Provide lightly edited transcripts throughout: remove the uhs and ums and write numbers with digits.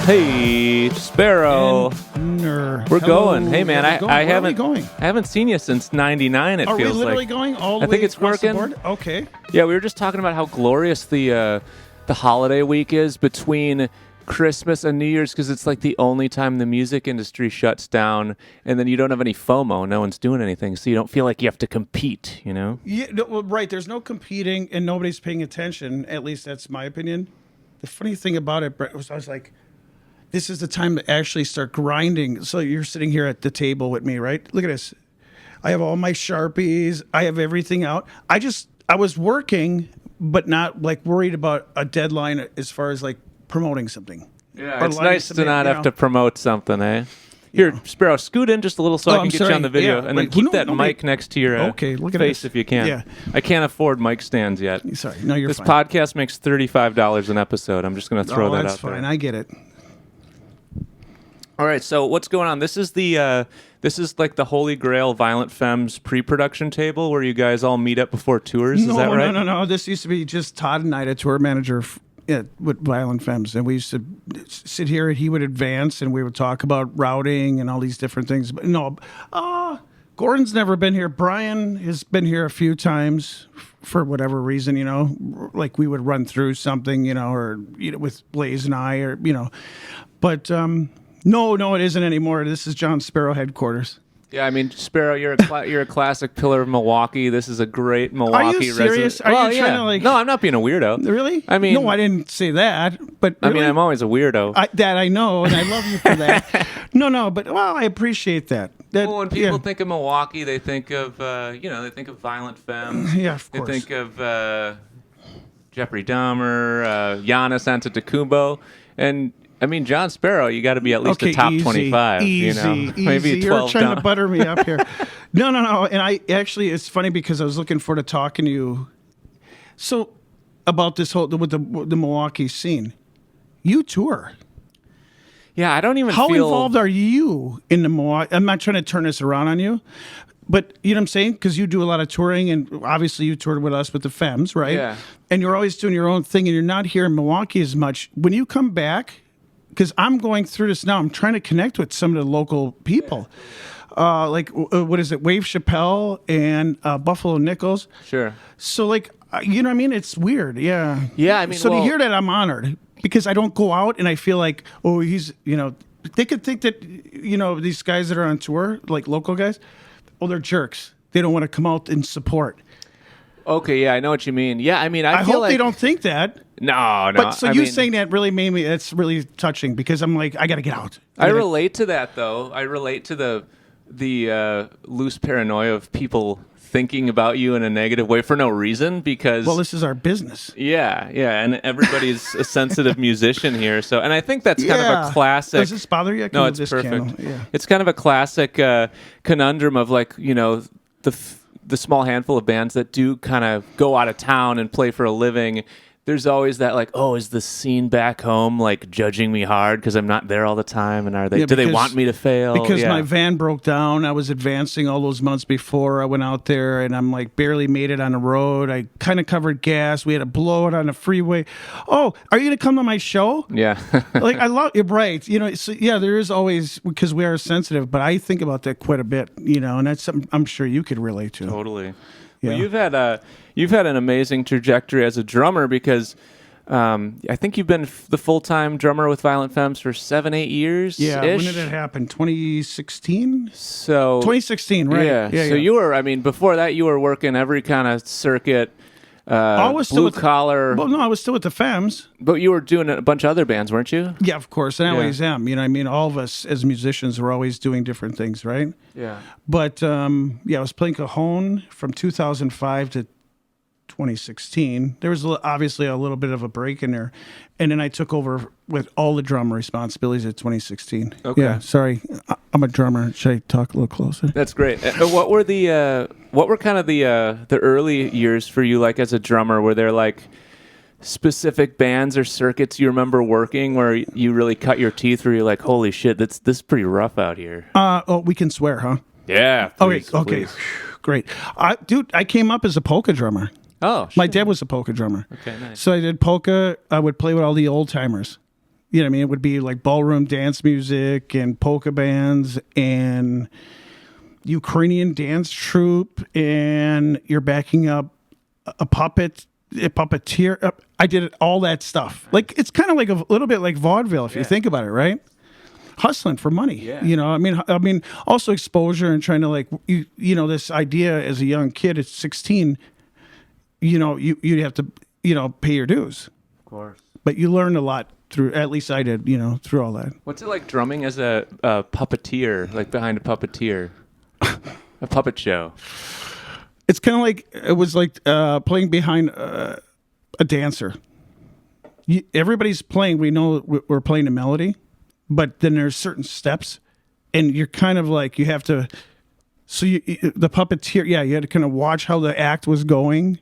Hey, Sparrow. We're going. Hey, man, I haven't seen you since '99. It Are feels we literally like. going all the I way think it's across the working. board? Okay. Yeah, we were just talking about how glorious the holiday week is between Christmas and New Year's, because it's like the only time the music industry shuts down, and then you don't have any FOMO. No one's doing anything, so you don't feel like you have to compete. You know? Yeah, no, well, right. There's no competing, and nobody's paying attention. At least that's my opinion. The funny thing about it, Brett, was I was like, this is the time to actually start grinding. So you're sitting here at the table with me, right? Look at this. I have all my Sharpies. I have everything out. I was working, but not like worried about a deadline as far as like promoting something. Yeah, it's nice to not have to promote something, eh? Here, Sparrow, scoot in just a little so I can get you on the video, and then keep that mic next to your face if you can. Yeah. I can't afford mic stands yet. Sorry, no, you're this fine. podcast makes $35 an episode. I'm just going to throw that out that's fine. there. I get it. All right, so what's going on? This is like the Holy Grail Violent Femmes pre-production table where you guys all meet up before tours. Is that right? No. This used to be just Todd and I, the tour manager with Violent Femmes, and we used to sit here and he would advance and we would talk about routing and all these different things. But no, Gordon's never been here. Brian has been here a few times for whatever reason, you know, like we would run through something, you know, or with Blaze and I, or but. No, it isn't anymore. This is JOHN SPARROW headquarters. Yeah, I mean, Sparrow, you're a classic pillar of Milwaukee. This is a great Milwaukee Are you serious? resident. Are you trying to like? No, I'm not being a weirdo. Really? I mean, no, I didn't say that. But I really? mean, I'm always a weirdo. That I know, and I love you for that. No, but I appreciate that. Well, when people think of Milwaukee, they think of they think of Violent Femmes. Yeah, of course. They think of Jeffrey Dahmer, Giannis Antetokounmpo, and I mean, JOHN SPARROW, you got to be at least a top 25. Easy. Maybe 12 You're trying down. to butter me up here. No. And I actually, it's funny because I was looking forward to talking to you. So about this whole with the Milwaukee scene, you tour. Yeah, I don't even How feel... involved are you in the Milwaukee? I'm not trying to turn this around on you, but you know what I'm saying? Because you do a lot of touring, and obviously you toured with us with the Femmes, right? Yeah. And you're always doing your own thing, and you're not here in Milwaukee as much. When you come back, because I'm going through this now, I'm trying to connect with some of the local people. Like, what is it, Wave Chappelle and Buffalo Nichols. Sure. So, like, you know what I mean? It's weird, yeah. Yeah, I mean, so to hear that, I'm honored, because I don't go out and I feel like, oh, he's, they could think that, these guys that are on tour, like local guys, they're jerks. They don't want to come out and support. Okay, yeah, I know what you mean. Yeah, I mean, I feel hope like... they don't think that. No. But so saying that really made me, that's really touching, because I'm like, I got to get out. I relate to that, though. I relate to the loose paranoia of people thinking about you in a negative way for no reason, because... Well, this is our business. Yeah, and everybody's a sensitive musician here, so... And I think that's kind of a classic... Does this bother you? No, it's perfect. Yeah. It's kind of a classic conundrum of, like, the small handful of bands that do kind of go out of town and play for a living. There's always that, like, oh, is the scene back home, like, judging me hard because I'm not there all the time? And do they want me to fail? Because my van broke down. I was advancing all those months before I went out there, and I'm, like, barely made it on the road. I kind of covered gas. We had to blow it on the freeway. Oh, are you going to come to my show? Yeah. Like, I love it, right. So, yeah, there is always, because we are sensitive, but I think about that quite a bit, and that's something I'm sure you could relate to. Totally. Yeah. Well, you've had an amazing trajectory as a drummer, because I think you've been the full-time drummer with Violent Femmes for 7-8 years. Yeah. When did it happen? 2016. So 2016, right? Yeah. So you were. I mean, before that, you were working every kind of circuit. Blue collar. Well, no, I was still with the Femmes. But you were doing a bunch of other bands, weren't you? Yeah, of course. And I always am. I mean, all of us as musicians are always doing different things, right? Yeah. But, I was playing cajon from 2005 to 2016. There was obviously a little bit of a break in there. And then I took over with all the drum responsibilities at 2016. Okay. Yeah, sorry. I'm a drummer. Should I talk a little closer? That's great. What were kind of the early years for you, like, as a drummer? Were there, like, specific bands or circuits you remember working where you really cut your teeth, where you're like, holy shit, this is pretty rough out here? We can swear, huh? Yeah. Please, okay. Please. Great. Dude, I came up as a polka drummer. Oh, my dad was a polka drummer. Okay, nice. So I did polka. I would play with all the old timers. You know what I mean? It would be like ballroom dance music and polka bands and Ukrainian dance troupe, and you're backing up a puppeteer. I did all that stuff. Like, it's kind of like a little bit like vaudeville if you think about it, right? Hustling for money. Yeah. You know, I mean, also exposure and trying to like, you know, this idea as a young kid at 16, you know, you'd have to, you know, pay your dues. Of course. But you learned a lot through, at least I did, you know, through all that. What's it like drumming as a puppeteer, like behind a puppeteer? A puppet show. It's kind of like, it was like playing behind a dancer. Everybody's playing, we know we're playing a melody, but then there's certain steps, and you're kind of like, you have to, so the puppeteer, you had to kind of watch how the act was going.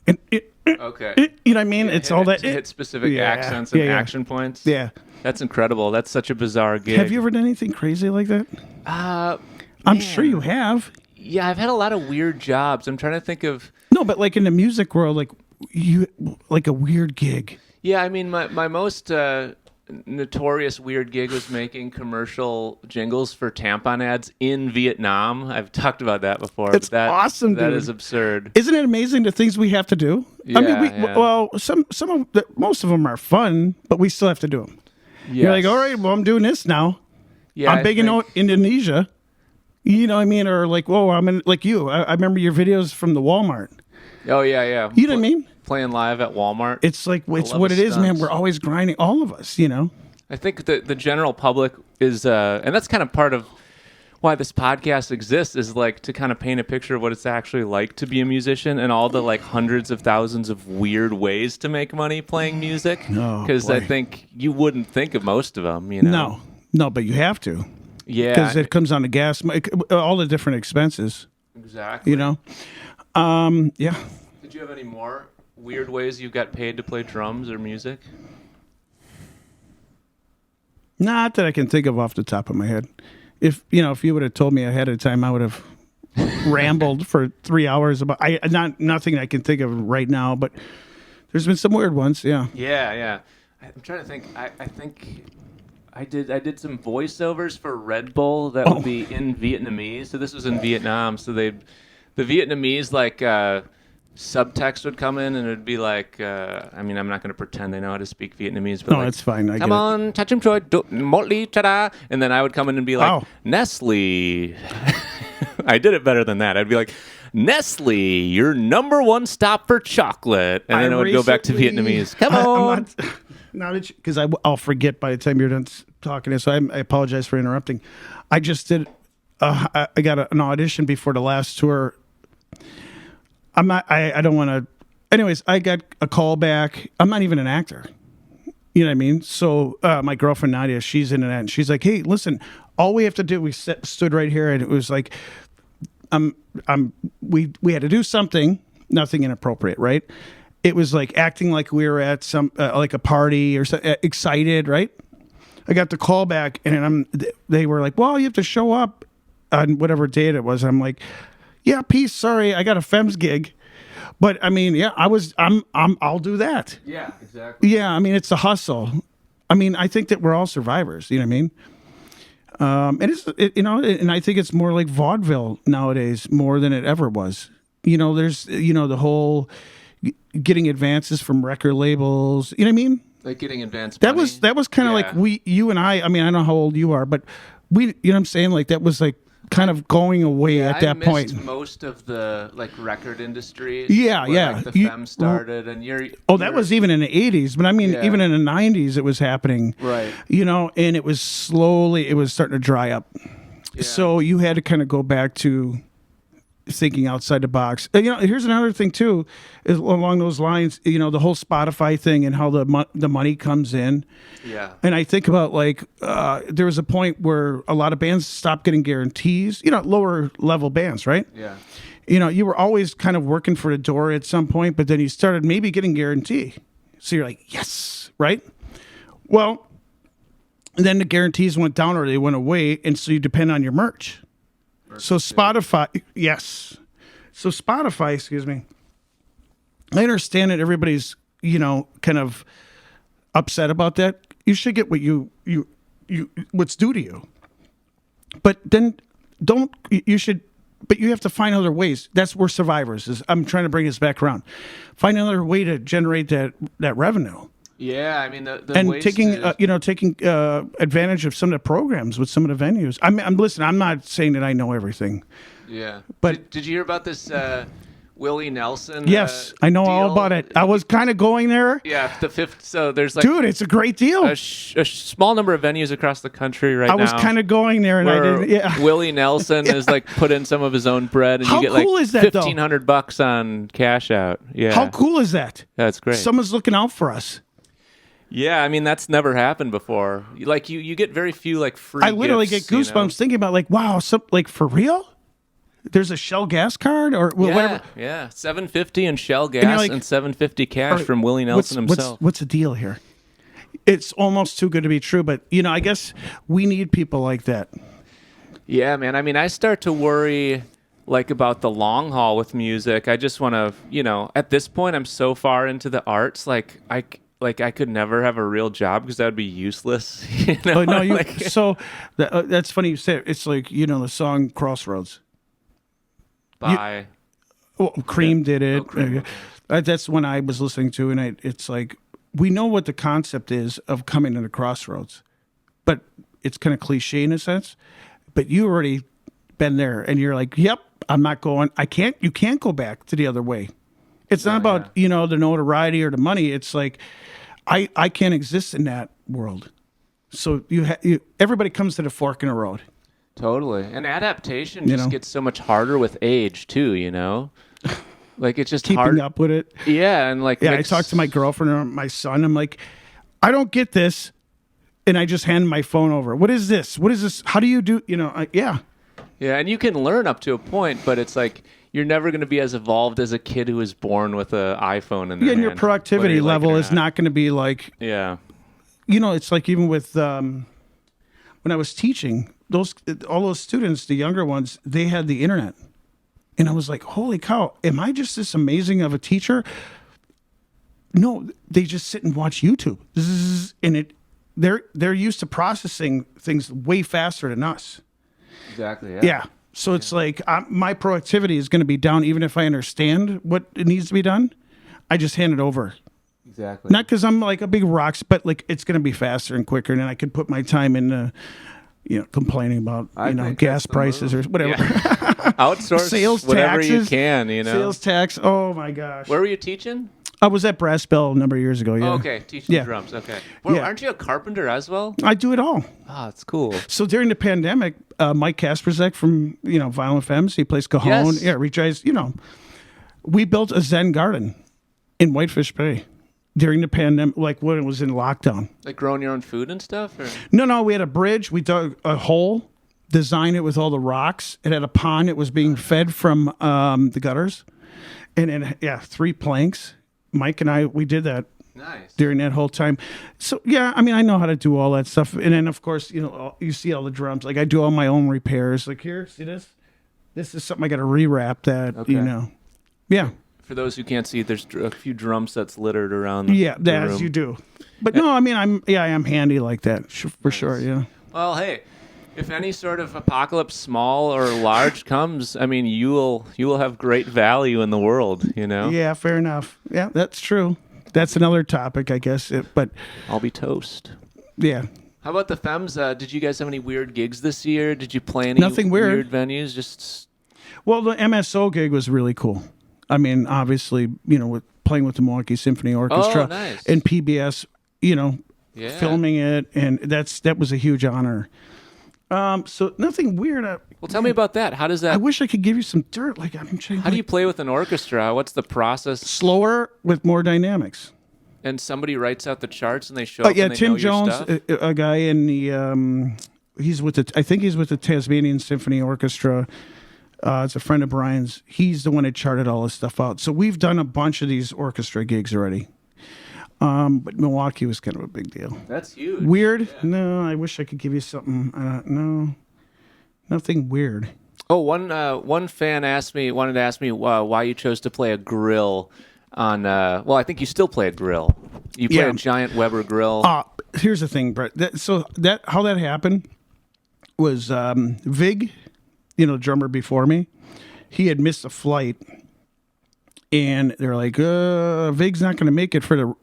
And Okay. You know what I mean? It's all that. Hit specific accents and action points. Yeah. That's incredible. That's such a bizarre gig. Have you ever done anything crazy like that? I'm sure you have. Yeah, I've had a lot of weird jobs. I'm trying to think of. No, but like in the music world, like a weird gig. Yeah, I mean, my most notorious weird gig was making commercial jingles for tampon ads in Vietnam. I've talked about that before. It's awesome, dude. That is absurd. Isn't it amazing the things we have to do? Yeah, I mean, well, most of them are fun, but we still have to do them. Yes. You're like, all right, well, I'm doing this now. Yeah, I'm big in Indonesia. You know what I mean? Or like, whoa, I'm in, like you. I remember your videos from the Walmart. Oh, yeah. You know what I mean? Playing live at Walmart. It's like, it's what it is, man. We're always grinding, all of us, you know? I think the general public is, and that's kind of part of why this podcast exists, is like to kind of paint a picture of what it's actually like to be a musician and all the like hundreds of thousands of weird ways to make money playing music. Because I think you wouldn't think of most of them, you know? No, but you have to. Yeah. Because it comes on to gas, all the different expenses. Exactly. You know? Yeah. Did you have any more weird ways you got paid to play drums or music? Not that I can think of off the top of my head. If you would have told me ahead of time, I would have rambled for 3 hours about nothing I can think of right now, but there's been some weird ones, yeah. Yeah. I'm trying to think. I think I did some voiceovers for Red Bull that would be in Vietnamese. So this was in Vietnam. So the Vietnamese like subtext would come in and it'd be like, I mean, I'm not going to pretend I know how to speak Vietnamese, but it's fine. Come on, touch him, Troy, motli tada, and then I would come in and be like, Nestle. I did it better than that. I'd be like, Nestle, your number one stop for chocolate, and then I would go back to Vietnamese. Come on. Because I'll forget by the time you're done talking. So I apologize for interrupting. I just did. I got an audition before the last tour. I'm not. I don't want to. Anyways, I got a call back. I'm not even an actor. You know what I mean? So my girlfriend Nadia, she's in it, and she's like, "Hey, listen. All we have to do." We stood right here, and it was like, we had to do something. Nothing inappropriate, right? It was like acting like we were at some like a party or something, excited, right? I got the call back, and they were like, "Well, you have to show up on whatever date it was." I'm like, "Yeah, peace. Sorry, I got a Femmes gig." But I mean, yeah, I'll do that. Yeah, exactly. Yeah, I mean, it's a hustle. I mean, I think that we're all survivors. You know what I mean? And I think it's more like vaudeville nowadays more than it ever was. You know, there's the whole getting advances from record labels. You know what I mean? Like getting advance money. That was kind of like you and I mean, I don't know how old you are, but you know what I'm saying? Like that was like kind of going away at that point. Most of the like record industries. Yeah. Like the Femmes started, and that was even in the 80s, but I mean, even in the 90s, it was happening. Right. You know, and it was starting to dry up. Yeah. So you had to kind of go back to thinking outside the box. You know, here's another thing too, is along those lines. You know, the whole Spotify thing and how the money comes in. Yeah. And I think about like there was a point where a lot of bands stopped getting guarantees. You know, lower level bands, right? Yeah. You know, you were always kind of working for the door at some point, but then you started maybe getting guarantee. So you're like, yes, right? Well, then the guarantees went down or they went away, and so you depend on your merch. So Spotify, yes. So Spotify, excuse me. I understand that everybody's, kind of upset about that. You should get what what's due to you. But then you should. But you have to find other ways. That's where Survivors is. I'm trying to bring this back around. Find another way to generate that revenue. Yeah, I mean the and ways taking to... taking advantage of some of the programs with some of the venues. I'm listening. I'm not saying that I know everything. Yeah, but did you hear about this Willie Nelson? Yes, I know deal? all about it. I was kind of going there. Yeah, the fifth. So there's like, dude, it's a great deal. A small number of venues across the country right now. I was kind of going there, and I didn't. Yeah. Willie Nelson has like put in some of his own bread, and How you get cool like is that, $1,500 on cash out. Yeah, how cool is that? That's great. Someone's looking out for us. Yeah, I mean that's never happened before. Like you get very few like free. I literally gifts, get goosebumps thinking about like, wow, like for real. There's a Shell gas card or whatever. Yeah, $750 in Shell gas and $750 cash from Willie Nelson himself. What's the deal here? It's almost too good to be true, but I guess we need people like that. Yeah, man. I mean, I start to worry like about the long haul with music. I just want to, at this point, I'm so far into the arts, like I could never have a real job because that would be useless. Oh, no, so that's funny you say it. It's like the song Crossroads. By Cream did it. Oh, Cream. That's when I was listening to, and it's like we know what the concept is of coming to the crossroads, but it's kind of cliche in a sense. But you already been there, and you're like, "Yep, I'm not going. I can't. You can't go back to the other way." It's not about the notoriety or the money. It's like I can't exist in that world. So everybody comes to the fork in the road. Totally. And adaptation just gets so much harder with age, too, Like, it's just keeping hard. up with it. Yeah, and like... Yeah, I talked to my girlfriend or my son. I'm like, I don't get this. And I just hand my phone over. What is this? What is this? How do you do... Yeah. Yeah, and you can learn up to a point, but it's like you're never going to be as evolved as a kid who was born with an iPhone in their hand. And your productivity level is not going to be like... Yeah. It's like even with... when I was teaching... all those students, the younger ones, they had the internet. And I was like, holy cow, am I just this amazing of a teacher? No, they just sit and watch YouTube. And they're used to processing things way faster than us. Exactly, yeah. Yeah. So it's like my productivity is going to be down even if I understand what it needs to be done. I just hand it over. Exactly. Not because I'm like a big rocks, but like it's going to be faster and quicker, and then I could put my time in complaining about gas prices or whatever. Yeah. Outsource sales whatever taxes, you can. Sales tax. Oh my gosh. Where were you teaching? I was at Brass Bell a number of years ago. Yeah. Oh, okay, teaching drums. Okay. Well, aren't you a carpenter as well? I do it all. Oh, that's cool. So during the pandemic, Mike Kasperzak from Violent Femmes, he plays cajon. Yes. Yeah, Richie's. We built a Zen garden in Whitefish Bay. During the pandemic, like when it was in lockdown. Like growing your own food and stuff? Or? No, we had a bridge. We dug a hole, designed it with all the rocks. It had a pond. It was being fed from the gutters. And then, 3 planks. Mike and we did that. Nice. During that whole time. So, yeah, I mean, I know how to do all that stuff. And then, of course, you see all the drums. Like, I do all my own repairs. Like, here, see this? This is something I got to rewrap that, Yeah. For those who can't see, there's a few drum sets littered around. The room. As you do. But no, I mean, I am handy like that for sure. Yeah. Well, hey, if any sort of apocalypse, small or large, comes, I mean, you will have great value in the world. Yeah, fair enough. Yeah, that's true. That's another topic, I guess. But I'll be toast. Yeah. How about the Femmes? Did you guys have any weird gigs this year? Did you play any Nothing weird venues? Well, the MSO gig was really cool. I mean, obviously, with playing with the Milwaukee Symphony Orchestra and PBS, filming it, and that was a huge honor. So nothing weird. Well, tell me about that. How does that? I wish I could give you some dirt. Like I'm trying. How do you play with an orchestra? What's the process? Slower with more dynamics. And somebody writes out the charts and they show up. Yeah, and they Tim know Jones, your stuff? a guy in the I think he's with the Tasmanian Symphony Orchestra. It's a friend of Brian's. He's the one that charted all this stuff out. So we've done a bunch of these orchestra gigs already. But Milwaukee was kind of a big deal. That's huge. Weird? Yeah. No, I wish I could give you something. No, nothing weird. Oh, one fan wanted to ask me why you chose to play a grill on. Well, I think you still play a grill. You play a giant Weber grill. here's the thing, Brett. How that happened was Vig, drummer before me, he had missed a flight, and they're like, Vig's not going to make it for the.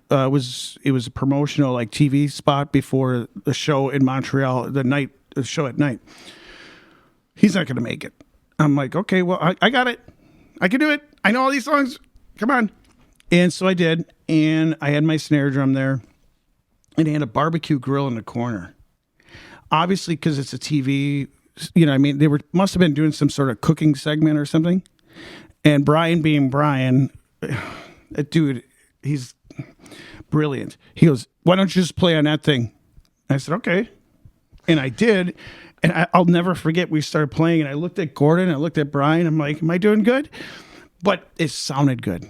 It was a promotional like TV spot before the show in Montreal, the show at night. He's not going to make it. I'm like, okay, well, I got it. I can do it. I know all these songs. Come on. And so I did, and I had my snare drum there, and they had a barbecue grill in the corner. Obviously, because it's a TV, they must have been doing some sort of cooking segment or something. And Brian being Brian, that dude, he's brilliant. He goes, why don't you just play on that thing? I said, okay. And I did. And I'll never forget, we started playing, and I looked at Gordon, I looked at Brian, I'm like, am I doing good? But it sounded good.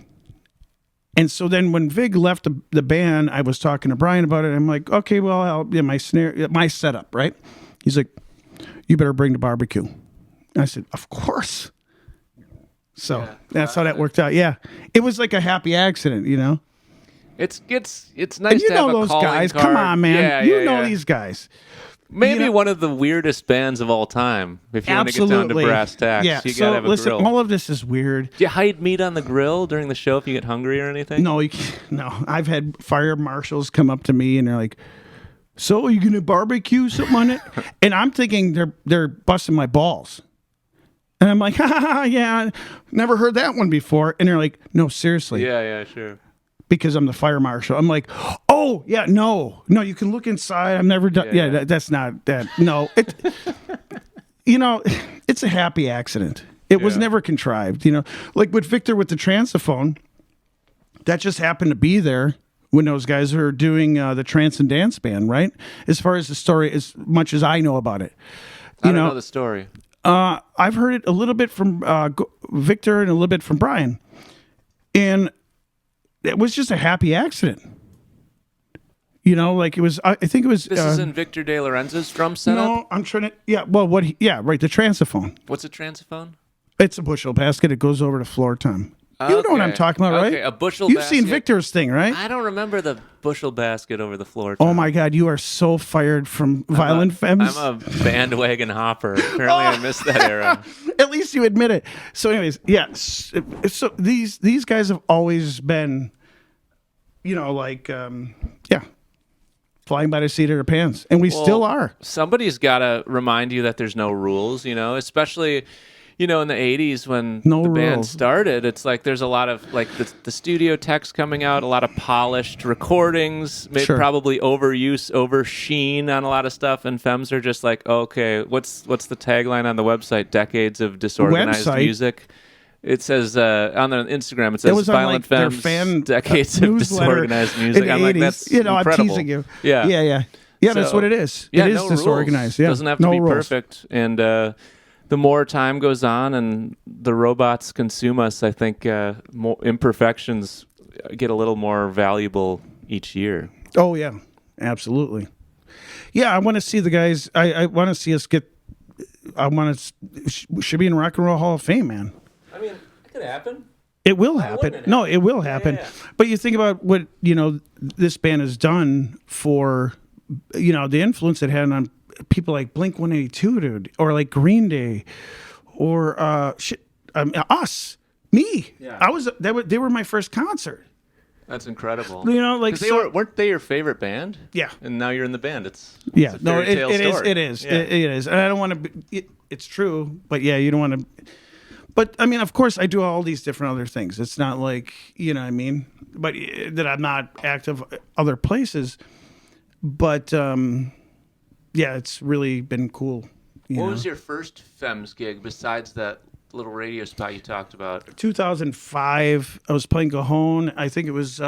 And so then when Vig left the band, I was talking to Brian about it. I'm like, okay, well, my setup, right? He's like, you better bring the barbecue. I said, of course. So that's how that worked out. Yeah. It was like a happy accident, It's nice and to have a those calling guys. card. Come on, man. Yeah, These guys. Maybe one of the weirdest bands of all time. If you want to get down to brass tacks, you gotta have a grill. All of this is weird. Do you hide meat on the grill during the show if you get hungry or anything? No, no. I've had fire marshals come up to me and they're like, "So, are you gonna barbecue something on it?" And I'm thinking they're busting my balls. And I'm like, yeah, never heard that one before. And they're like, no, seriously. Yeah, sure. Because I'm the fire marshal. I'm like, oh, yeah, no, you can look inside. I've never done. Yeah, that's not that. No, it's a happy accident. It was never contrived. Like with Victor with the transophone, that just happened to be there when those guys are doing the trance and dance band, right? As far as the story, as much as I know about it. I don't know the story. I've heard it a little bit from Victor and a little bit from Brian. And it was just a happy accident. Like it was, I think it was. This is in Victor De Lorenzo's drum setup? No, I'm trying to, right, the transophone. What's a transophone? It's a bushel basket. It goes over to floor tom. You know what I'm talking about, right? Okay, a bushel You've basket. seen Victor's thing, right? I don't remember the bushel basket over the floor. Oh my God, you are so fired from Violent Femmes. I'm a bandwagon hopper. Apparently I missed that era. At least you admit it. So anyways, so these guys have always been, flying by the seat of their pants. And we still are. Somebody's got to remind you that there's no rules, especially... in the 80s when the band started, it's like there's a lot of like the studio techs coming out, a lot of polished recordings, maybe probably overuse, oversheen on a lot of stuff, and Femmes are just like, okay, what's the tagline on the website? Decades of disorganized music. It says on the Instagram, it says Violent Femmes, decades of disorganized music. I'm like, that's incredible. I'm teasing you. Yeah, that's what it is. Yeah, it is disorganized. Yeah, it doesn't have to be perfect, and the more time goes on and the robots consume us, I think more imperfections get a little more valuable each year. Oh, yeah, absolutely. Yeah, I want to see the guys. I want to see us get. Should be in Rock and Roll Hall of Fame, man. I mean, it could happen. It will happen. No, it will happen. Yeah. But you think about what this band has done for the influence it had on people like Blink-182, dude, or like Green Day, or us, me. Yeah. They were my first concert. That's incredible. Weren't they your favorite band? Yeah. And now you're in the band. It's it is. Yeah. It is. And I don't want to. It's true, but you don't want to. But I mean, of course, I do all these different other things. It's not like what I mean, but that I'm not active other places. But it's really been cool. What was your first Femmes gig besides that little radio spot you talked about? 2005. I was playing Cajon. I think it was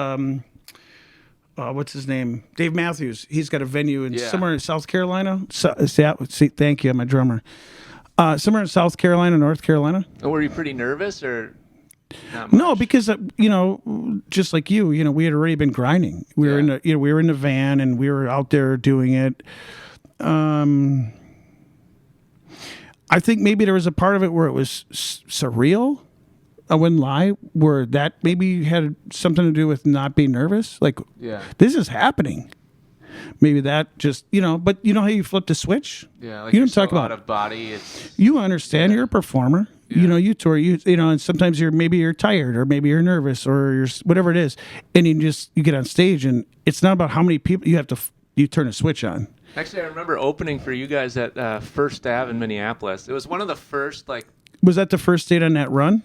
what's his name? Dave Matthews. He's got a venue in somewhere in South Carolina. Thank you. I'm a drummer. Somewhere in South Carolina, North Carolina. Oh, were you pretty nervous or? No, because just like you, we had already been grinding. We were in the van and we were out there doing it. I think maybe there was a part of it where it was surreal. I wouldn't lie, where that maybe had something to do with not being nervous. Like, this is happening. maybe that just, but you know how you flip the switch? Yeah, like you you're don't talk so about out of body. It's You understand, you're a performer. Yeah. You tour, and sometimes maybe you're tired or maybe you're nervous or you're whatever it is. And you get on stage and it's not about how many people you turn a switch on. Actually, I remember opening for you guys at First Ave in Minneapolis. It was one of the first, Was that the first date on that run?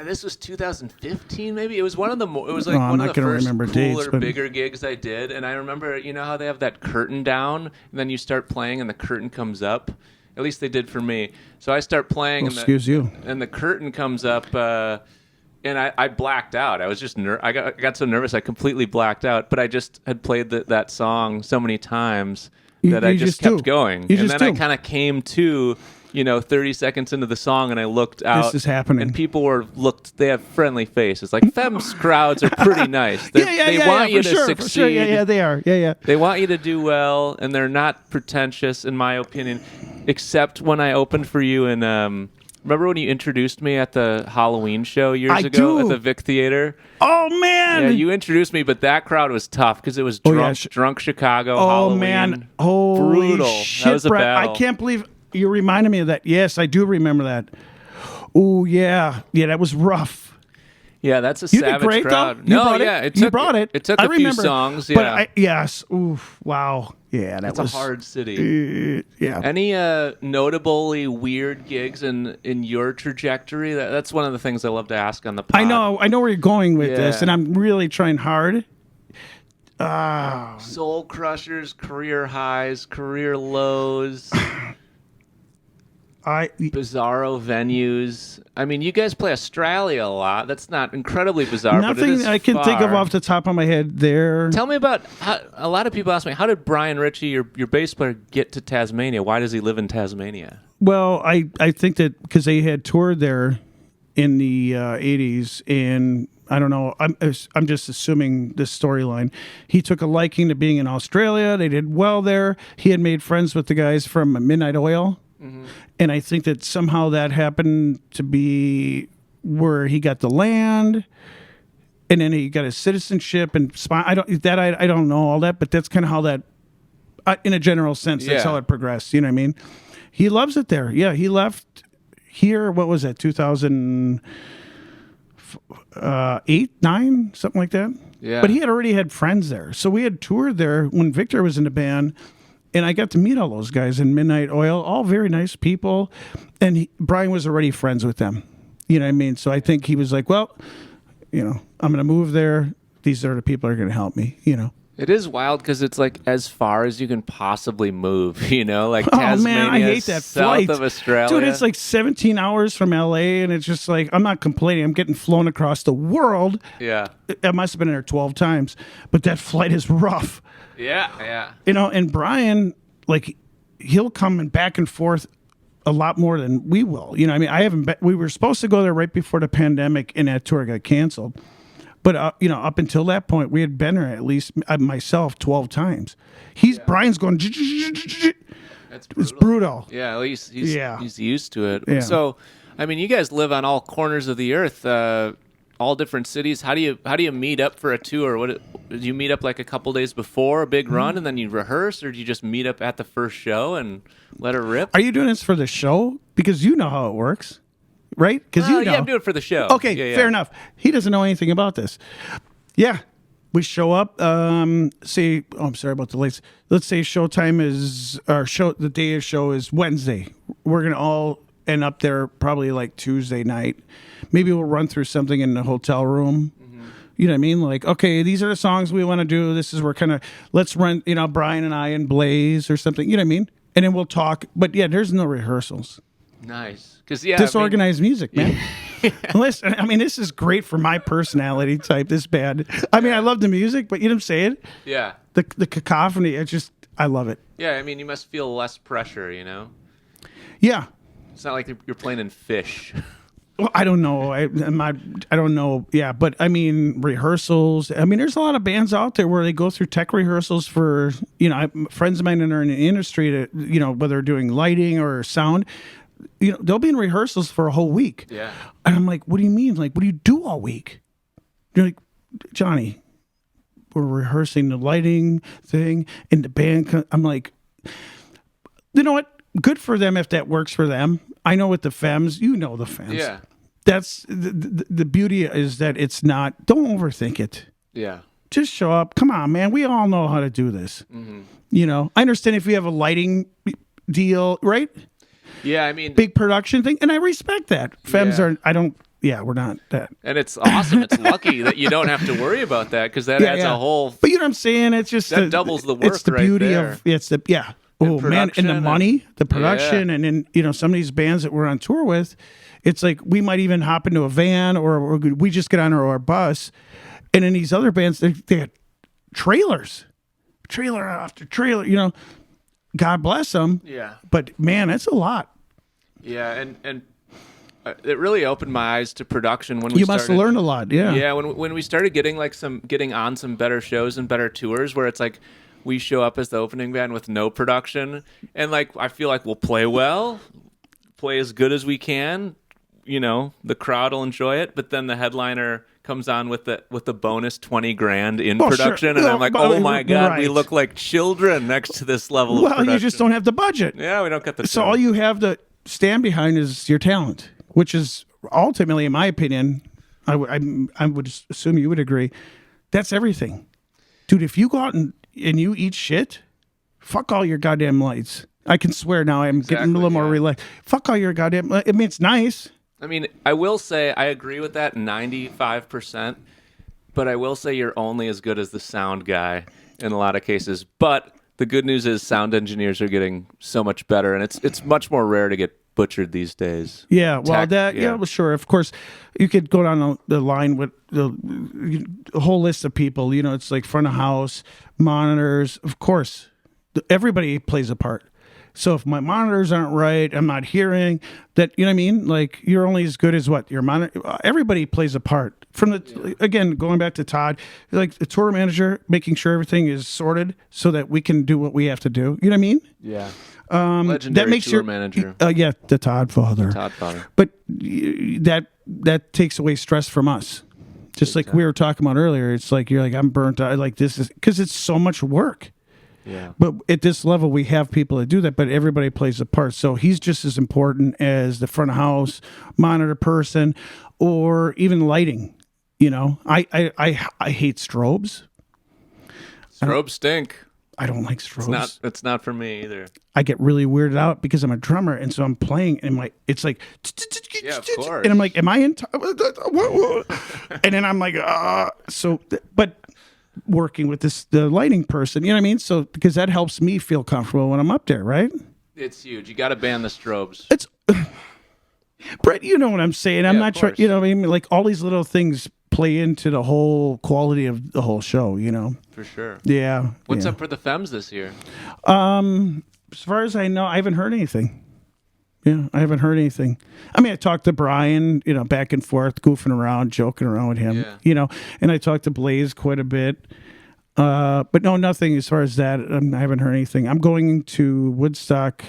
This was 2015, maybe. It was one of the. It was I'm one not of the gonna first remember cooler, dates, but bigger gigs I did. And I remember, you know how they have that curtain down, and then you start playing, and the curtain comes up. At least they did for me. So I start playing, and the curtain comes up, and I blacked out. I was just I got so nervous, I completely blacked out. But I just had played that song so many times that I just kept going, and then I kind of came to. 30 seconds into the song, and I looked out. This is happening. And people they have friendly faces. Like, Femmes crowds are pretty nice. They want you to succeed. For sure. Yeah, they are. Yeah. They want you to do well, and they're not pretentious, in my opinion, except when I opened for you and remember when you introduced me at the Halloween show years ago at the Vic Theater? Oh, man. Yeah, you introduced me, but that crowd was tough because it was drunk Chicago Halloween. Man. Holy brutal. Shit, that was a Brett. battle. I can't believe you reminded me of that. Yes, I do remember that. Oh, yeah. Yeah, that was rough. Yeah, that's a You savage did great, crowd. though. You brought it. It took I a remember, few songs. Yeah, but yes. Oof. Wow. Yeah, it's a hard city. Yeah. Any notably weird gigs in your trajectory? That's one of the things I love to ask on the pod. I know where you're going with this, and I'm really trying hard. Soul crushers, career highs, career lows. Bizarro venues. I mean, you guys play Australia a lot. That's not incredibly bizarre. Nothing but it is I can think of far. off the top of my head there. Tell me about a lot of people ask me, how did Brian Richie, your bass player, get to Tasmania? Why does he live in Tasmania? Well, I think that because they had toured there in the 80s, and I don't know. I'm just assuming this storyline. He took a liking to being in Australia. They did well there. He had made friends with the guys from Midnight Oil. Mm-hmm. And I think that somehow that happened to be where he got the land, and then he got his citizenship. And I don't know all that, but that's kind of how that, in a general sense, that's how it progressed. You know what I mean? He loves it there. Yeah, he left here. What was that? 2008, 9, something like that. Yeah. But he had already had friends there, so we had toured there when Victor was in the band. And I got to meet all those guys in Midnight Oil, all very nice people. And Brian was already friends with them. You know what I mean? So I think he was like, well, I'm going to move there. These are the people that are going to help me, It is wild because it's like as far as you can possibly move, like Oh, Tasmania, man, I hate that south flight. of Australia. Dude, it's like 17 hours from L.A., and it's just like, I'm not complaining. I'm getting flown across the world. Yeah. I must have been there 12 times. But that flight is rough. Yeah. And Brian, like, he'll come back and forth a lot more than we will. We were supposed to go there right before the pandemic, and that tour got canceled. But, up until that point, we had been there at least, myself, 12 times. Brian's going, That's brutal. It's brutal. Yeah, at least he's used to it. Yeah. So, I mean, you guys live on all corners of the earth, all different cities. How do you meet up for a tour? Do you meet up like a couple days before a big run and then you rehearse, or do you just meet up at the first show and let it rip? Are you doing this for the show? Because you know how it works, right? Because Yeah, I'm doing it for the show. Okay, Yeah. fair enough. He doesn't know anything about this. Yeah, we show up. I'm sorry about the late. Let's say the day of show is Wednesday. We're gonna all end up there probably like Tuesday night. Maybe we'll run through something in the hotel room. Mm-hmm. You know what I mean? Like, okay, these are the songs we want to do. This is where let's run, Brian and I and Blaze or something. You know what I mean? And then we'll talk. But yeah, there's no rehearsals. Nice. Disorganized music, man. Listen, this is great for my personality type, this band. I love the music, but you know what I'm saying? Yeah. The cacophony, I love it. Yeah, you must feel less pressure, Yeah. It's not like you're playing in Fish. Well, I don't know. I don't know. Yeah, but rehearsals. There's a lot of bands out there where they go through tech rehearsals for, friends of mine that are in the industry that, whether they're doing lighting or sound, they'll be in rehearsals for a whole week. Yeah. And I'm like, what do you mean? Like, what do you do all week? You're like, Johnny, we're rehearsing the lighting thing, and the band. I'm like, you know what? Good for them if that works for them. I know with the Femmes, you know the Femmes. Yeah. That's the beauty is that it's not. Don't overthink it. Yeah. Just show up. Come on, man. We all know how to do this. Mm-hmm. You know, I understand if you have a lighting deal, right? Yeah, I mean, big production thing, and I respect that. Femmes are. I don't. Yeah, we're not that. And it's awesome. It's lucky that you don't have to worry about that because that adds a whole. But you know what I'm saying? It's just that doubles the work. It's the right beauty there. of it's the Oh man, and the money, the production, and then you know some of these bands that we're on tour with, it's like we might even hop into a van or we just get on our bus, and in these other bands they had trailers, trailer after trailer. You know, God bless them. Yeah. But man, that's a lot. Yeah, and it really opened my eyes to production when we must have learned a lot. Yeah. Yeah, when we started getting on some better shows and better tours where it's like we show up as the opening band with no production, and like I feel like we'll play well, play as good as we can. You know, the crowd will enjoy it, but then the headliner comes on with the bonus $20,000 in production, and I'm like, oh my god, we look like children next to this level of production. Well, you just don't have the budget. Yeah, we don't get the. So all you have to stand behind is your talent, which is ultimately, in my opinion, I would assume you would agree, that's everything, dude. If you go out and you eat shit, fuck all your goddamn lights. I can swear now I'm getting a little more relaxed. Fuck all your goddamn. I mean, it's nice. I mean, I will say I agree with that 95%, but I will say you're only as good as the sound guy in a lot of cases. But the good news is sound engineers are getting so much better, and it's much more rare to get butchered these days. Yeah, well, well, sure. Of course, you could go down the line with a whole list of people. You know, it's like front of house, monitors. Of course, everybody plays a part. So if my monitors aren't right, I'm not hearing that. You know what I mean? Like you're only as good as what your monitor. Everybody plays a part. From the again, going back to Todd, like the tour manager, making sure everything is sorted so that we can do what we have to do. You know what I mean? Yeah. Legendary that makes tour manager. The Todd father. But that takes away stress from us. Just like we were talking about earlier, it's like you're like I'm burnt out. Like this is because it's so much work. Yeah. But at this level, we have people that do that, but everybody plays a part. So he's just as important as the front of house monitor person, or even lighting. You know, I hate strobes. Strobes stink. I don't like strobes. It's not for me either. I get really weirded out because I'm a drummer, and so I'm playing, and it's like, yeah, of course. And I'm like, am I in? And then I'm like, but working with the lighting person, you know what I mean? So because that helps me feel comfortable when I'm up there, right? It's huge. You got to ban the strobes. It's Brett, you know what I'm saying. I'm not trying. You know what I mean? Like all these little things play into the whole quality of the whole show, you know? For sure. Yeah. What's up for the Femmes this year? As far as I know, I haven't heard anything. Yeah, I haven't heard anything. I mean, I talked to Brian, you know, back and forth, goofing around, joking around with him, you know, and I talked to Blaze quite a bit. But no, nothing as far as that. I haven't heard anything. I'm going to Woodstock,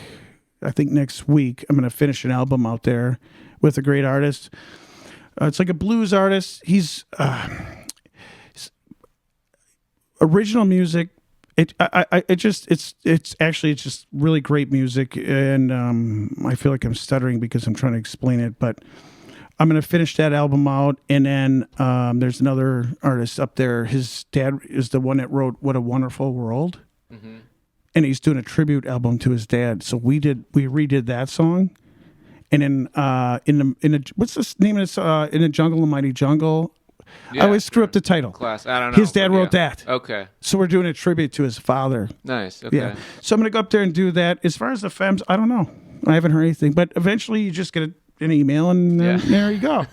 I think next week. I'm going to finish an album out there with a great artist. It's like a blues artist. He's original music. It's just really great music, and I feel like I'm stuttering because I'm trying to explain it. But I'm gonna finish that album out, and then there's another artist up there. His dad is the one that wrote "What a Wonderful World," and he's doing a tribute album to his dad. So we redid that song. And then in the what's the name of this? In the Jungle, the Mighty Jungle. Yeah, I always screw up the title. Class. I don't know. His dad wrote that. Okay. So we're doing a tribute to his father. Nice. Okay. Yeah. So I'm gonna go up there and do that. As far as the Femmes, I don't know. I haven't heard anything. But eventually, you just get an email, and there you go.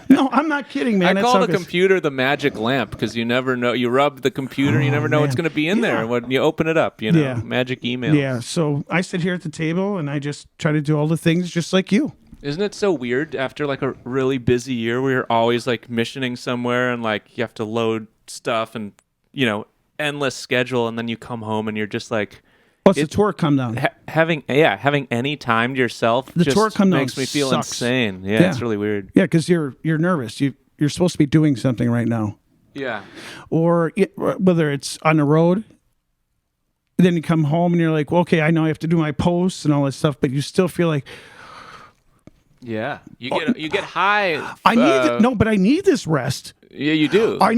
No, I'm not kidding, man. I call the computer the magic lamp because you never know. You rub the computer, you never know what's going to be in there when you open it up. You know, magic email. Yeah. So I sit here at the table and I just try to do all the things just like you. Isn't it so weird after like a really busy year where you're always like missioning somewhere and like you have to load stuff and, you know, endless schedule, and then you come home and you're just like, what's the tour come down? Having any time to yourself the just tour come makes down me feel sucks. insane. Yeah, it's really weird. Yeah, because you're nervous. You're supposed to be doing something right now. Yeah. Or whether it's on the road, then you come home and you're like, well, okay, I know I have to do my posts and all that stuff, but you still feel like, yeah, you get high. I need but I need this rest. Yeah, you do. I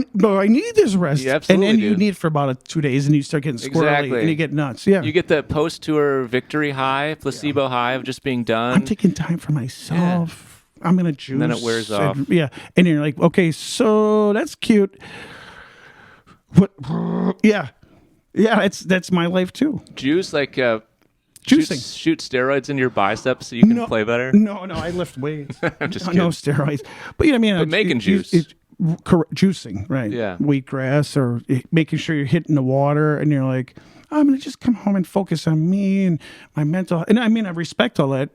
need this rest. You absolutely and then do. you need it for about 2 days, and you start getting squirrely, Exactly. and you get nuts. Yeah, You get the post-tour victory high, placebo high of just being done. I'm taking time for myself. I'm gonna juice. And then it wears off. Yeah, and you're like, okay, so that's cute. What? Yeah, that's my life too. Juice, like Juicing. shoot steroids in your biceps so you can play better. No, I lift weights. I'm just No kidding. steroids. But you know what I mean? But making juice. Juicing, right? Yeah. Wheatgrass, or making sure you're hitting the water, and you're like, I'm going to just come home and focus on me and my mental. And I mean, I respect all that.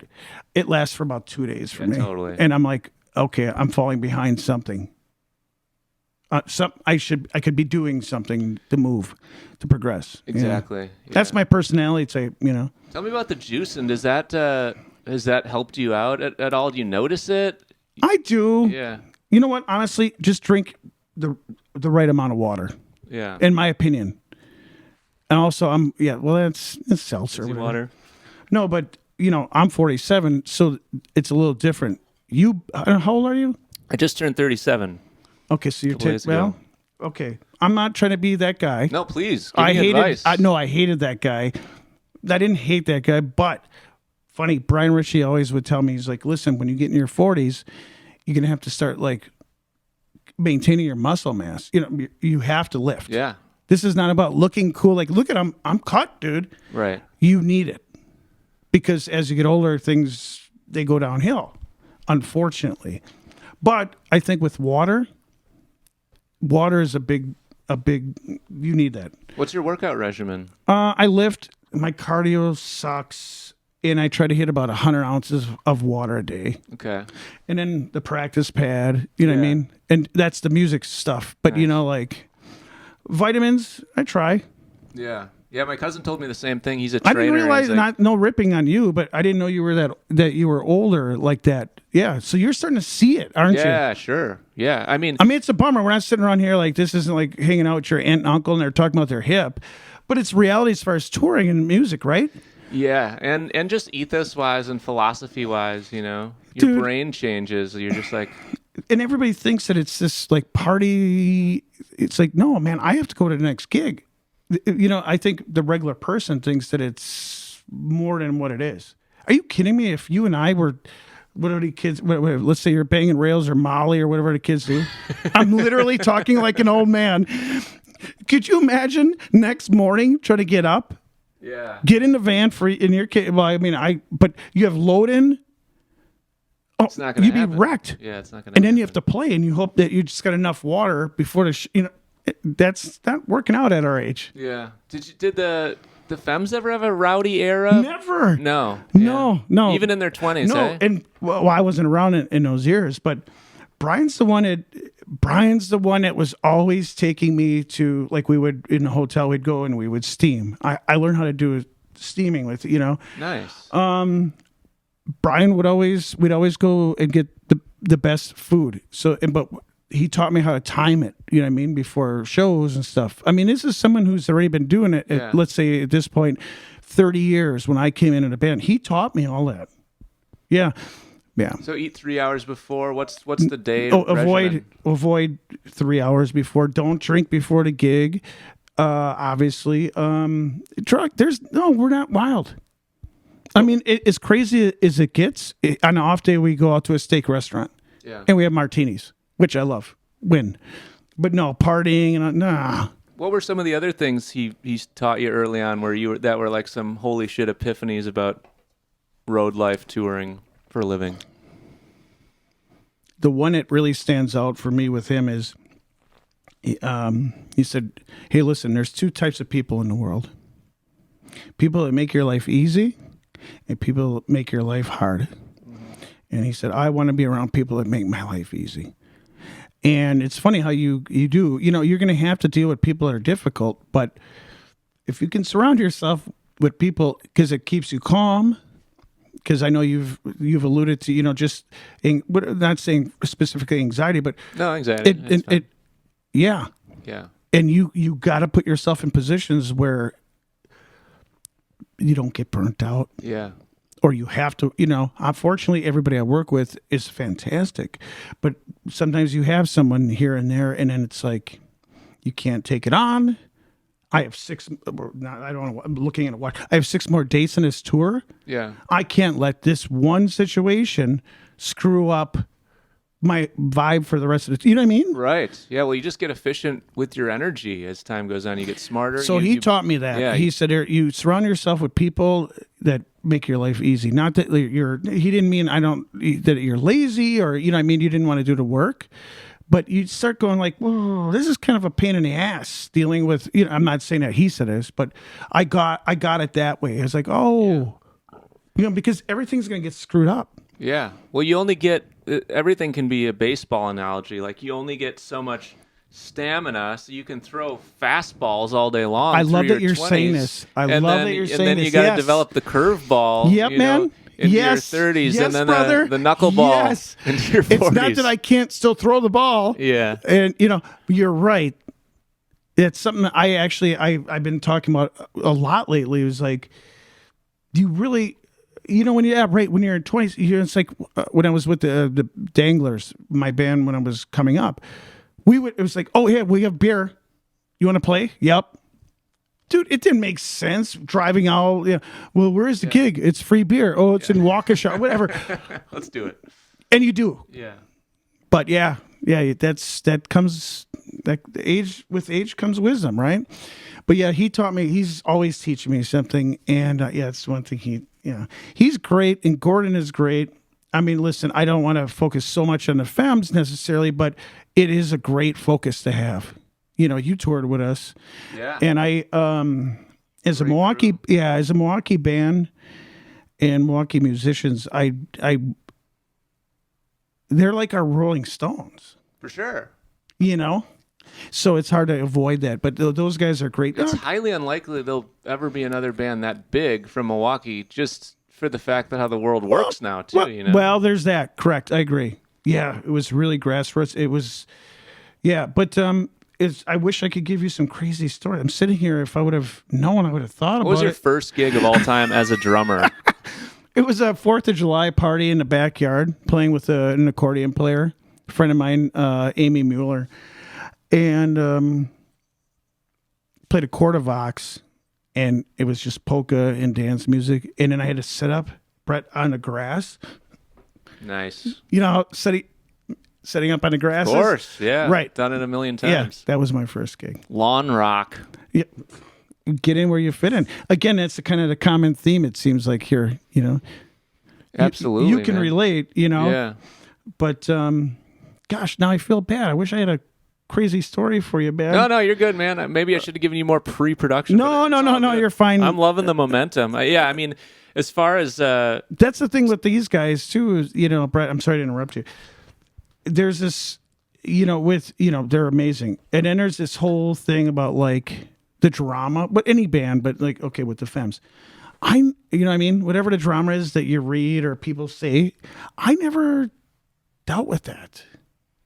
It lasts for about 2 days for me. Totally. And I'm like, okay, I'm falling behind something. I could be doing something to move, to progress. Exactly. Yeah. Yeah. That's my personality. Say, Tell me about the juice, and has that helped you out at all? Do you notice it? I do. Yeah. You know what? Honestly, just drink the right amount of water, Yeah. in my opinion. And also, that's seltzer. Easy whatever. water. No, but I'm 47, so it's a little different. How old are you? I just turned 37. Okay, so you're days ago. okay. I'm not trying to be that guy. No, please. I Give me advice. I hated that guy. I didn't hate that guy, but funny, Brian Richie always would tell me, he's like, listen, when you get in your 40s, you're gonna have to start like maintaining your muscle mass. You have to lift. Yeah. This is not about looking cool. Like, look at I'm cut, dude. Right. You need it, because as you get older, they go downhill, unfortunately. But I think with water is a big. You need that. What's your workout regimen? I lift. My cardio sucks, and I try to hit about 100 ounces of water a day. Okay. And then the practice pad. You know what I Yeah. mean? And that's the music stuff. But Nice. like vitamins, I try. Yeah. Yeah, my cousin told me the same thing. He's a I trainer. didn't realize, and he's like, no ripping on you, but I didn't know you were that you were older like that. Yeah, so you're starting to see it, aren't you? yeah, sure. Yeah. I mean, It's a bummer. We're not sitting around here like this isn't like hanging out with your aunt and uncle and they're talking about their hip, but it's reality as far as touring and music, right? yeah, and just ethos-wise and philosophy-wise, your Dude. brain changes. You're just like, And everybody thinks that it's this like party. It's like, no, man, I have to go to the next gig. I think the regular person thinks that it's more than what it is. Are you kidding me? If you and I were, what are the kids? Let's say you're banging rails or Molly or whatever the kids do. I'm literally talking like an old man. Could you imagine next morning trying to get up, yeah. get in the van in your kid? Well, but you have load in. Oh, It's not gonna you'd happen. be wrecked. Yeah, it's not going to And then you have to play, and you hope that you just got enough water before that's not working out at our age. Yeah. Did the Femmes ever have a rowdy era? Never. No. No, no. Even in their 20s, No, eh? and I wasn't around in those years, but Brian's the one that was always taking me to, like, we would in the hotel, we'd go and we would steam. I learned how to do steaming with. Nice. Brian we'd always go and get the best food. But he taught me how to time it, you know what I mean, before shows and stuff. This is someone who's already been doing it, Yeah. let's say at this point, 30 years when I came into the band. He taught me all that. Yeah. Yeah. So eat 3 hours before. What's the day? Avoid 3 hours before. Don't drink before the gig. Obviously. We're not wild. As crazy as it gets, on an off day, we go out to a steak restaurant. Yeah. And we have martinis, which I love. But no, partying and nah. What were some of the other things he's taught you early on that were like some holy shit epiphanies about road life touring for a living? The one that really stands out for me with him is he said, hey, listen, there's two types of people in the world. People that make your life easy and people that make your life hard. And he said, I want to be around people that make my life easy. And it's funny how you do, you're going to have to deal with people that are difficult, but if you can surround yourself with people, because it keeps you calm, because I know you've alluded to, not saying specifically anxiety, but No, anxiety. yeah, Yeah. And you got to put yourself in positions where you don't get burnt out. Yeah. Or you have to, unfortunately, everybody I work with is fantastic. But sometimes you have someone here and there, and then it's like, you can't take it on. I have 6, I don't know, I'm looking at a watch. I have 6 more dates on this tour. Yeah. I can't let this one situation screw up my vibe for the rest of the, you know what I mean? Right. Yeah. Well, you just get efficient with your energy as time goes on. You get smarter. So he taught me that. Yeah. He said, you surround yourself with people that make your life easy. Not that he didn't mean that you're lazy or, you didn't want to do the work. But you start going like, whoa, this is kind of a pain in the ass dealing with, I'm not saying that he said this, but I got it that way. I was like, because everything's going to get screwed up. Yeah. Well, you only get, everything can be a baseball analogy. Like you only get so much stamina, so you can throw fastballs all day long. I love that you're 20s. saying this. And then you got to develop the curveball. Yep, man. Into your 30s, yes, and then brother. the knuckleball into your 40s. It's not that I can't still throw the ball. Yeah. And, you're right. It's something that I've been talking about a lot lately. It was like, do you really, when you're in 20s, it's like when I was with the Danglers, my band, when I was coming up, it was like, oh, yeah, we have beer. You want to play? Yep. Dude, it didn't make sense driving all. Well, where is the gig? It's free beer. Oh, it's in Waukesha, whatever. Let's do it. And you do. Yeah. But with age comes wisdom, right? But yeah, he taught me. He's always teaching me something, and it's one thing he's great, and Gordon is great. I mean, listen, I don't want to focus so much on the Femmes necessarily, but it is a great focus to have. You toured with us. Yeah. And I, as a Milwaukee band and Milwaukee musicians, they're like our Rolling Stones. For sure. So it's hard to avoid that. But those guys are great. It's highly unlikely there'll ever be another band that big from Milwaukee, just for the fact that how the world works now, too. Well, there's that. Correct. I agree. Yeah, it was really grassroots. It was, but I wish I could give you some crazy story. I'm sitting here. If I would have known, I would have thought about it. What was your first gig of all time as a drummer? It was a 4th of July party in the backyard, playing with an accordion player, a friend of mine, Amy Mueller, and played a quarter vox, and it was just polka and dance music. And then I had to set up Brett on the grass. Nice. Setting up on the grass. Of course, yeah. Right. Done it a million times. Yeah, that was my first gig. Lawn rock. Yeah. Get in where you fit in. Again, that's the common theme, it seems like here, Absolutely. You can relate, Yeah. But, gosh, now I feel bad. I wish I had a crazy story for you, man. No, you're good, man. Maybe I should have given you more pre-production. No, you're fine. I'm loving the momentum. I mean, as far as... That's the thing with these guys, too, is, Brett, I'm sorry to interrupt you. There's this, they're amazing. And then there's this whole thing about like the drama, but any band, but like, okay, with the Femmes, whatever the drama is that you read or people say, I never dealt with that,